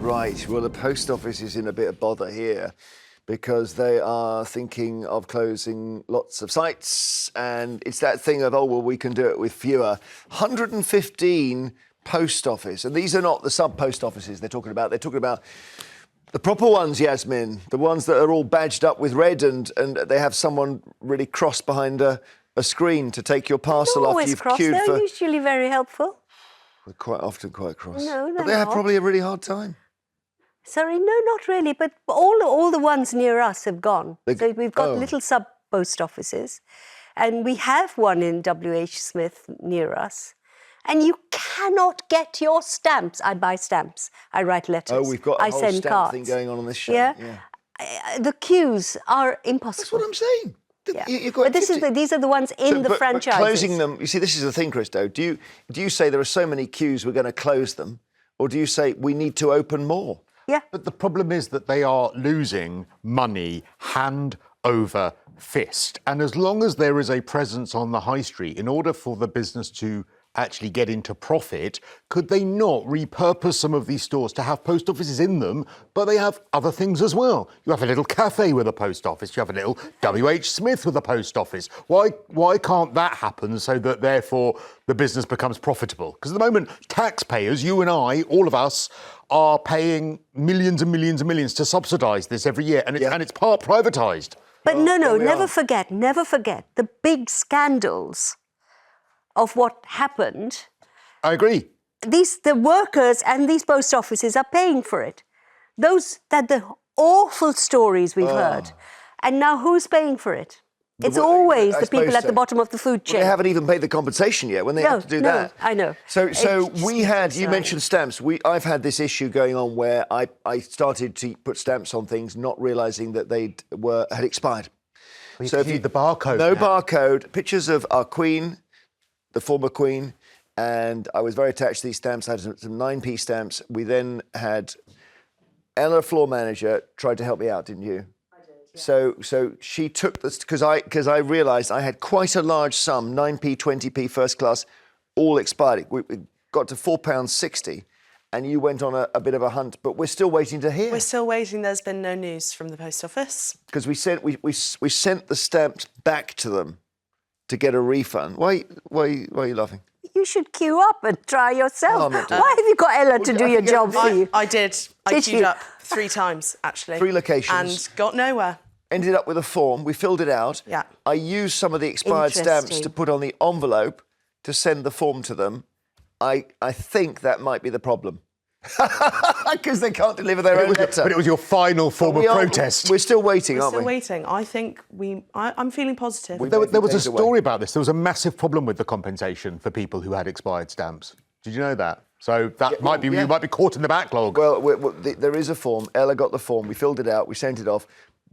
Right, well, the post office is in a bit of bother here because they are thinking of closing lots of sites, and it's that thing of, oh, well, we can do it with fewer. 115 post office, and these are not the sub-post offices they're talking about. They're talking about the proper ones, Yasmin, the ones that are all badged up with red and they have someone really cross behind a screen to take your parcel after you've queued for... They're usually very helpful. They're quite often quite cross. No, but they have probably a really hard time. Sorry, no, not really. But all the ones near us have gone. So we've got little sub-post offices. And we have one in W.H. Smith near us. And you cannot get your stamps. I buy stamps. I write letters. Oh, we've got a whole stamp thing going on this show. Yeah? The queues are impossible. That's what I'm saying. Yeah. But these are the ones in the franchises. But closing them, you see, this is the thing, Christo. Do you say there are so many queues we're going to close them? Or do you say we need to open more? Yeah. But the problem is that they are losing money hand over fist. And as long as there is a presence on the high street, in order for the business to actually get into profit, could they not repurpose some of these stores to have post offices in them, but they have other things as well? You have a little cafe with a post office, you have a little W.H. Smith with a post office. Why can't that happen so that therefore the business becomes profitable? Because at the moment, taxpayers, you and I, all of us, are paying millions and millions and millions to subsidise this every year, and it's part privatised. But never forget the big scandals of what happened. I agree. The workers and these post offices are paying for it. The awful stories we've heard. And now who's paying for it? It's always the people at the bottom of the food chain. Well, they haven't even paid the compensation yet when they have to do that. I know. So we had, you mentioned stamps. I've had this issue going on where I started to put stamps on things not realising that they had expired. Well, so if you the barcode. No barcode, pictures of our Queen, the former Queen, and I was very attached to these stamps. I had some 9p stamps. We then had Ella, floor manager, tried to help me out, didn't you? I did, yeah. So she took this, because I realised I had quite a large sum, 9p, 20p, first class, all expired. We got to £4.60, and you went on a bit of a hunt, but we're still waiting to hear. We're still waiting. There's been no news from the post office. Because we sent the stamps back to them to get a refund. Why are you laughing? You should queue up and try yourself. No, why have you got Ella to do your job for you? I did. I queued up 3 times, actually. 3 locations. And got nowhere. Ended up with a form. We filled it out. Yeah. I used some of the expired stamps to put on the envelope to send the form to them. I think that might be the problem. Because they can't deliver their own letter. But it was your final form of protest. We're still waiting, aren't we? We're still waiting. I think I'm feeling positive. There was a story about this. There was a massive problem with the compensation for people who had expired stamps. Did you know that? So that you might be caught in the backlog. Well, there is a form. Ella got the form. We filled it out. We sent it off.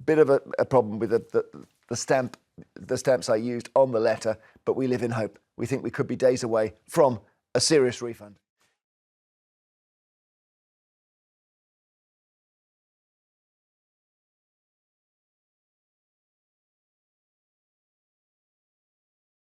Bit of a problem with the stamps I used on the letter, but we live in hope. We think we could be days away from a serious refund.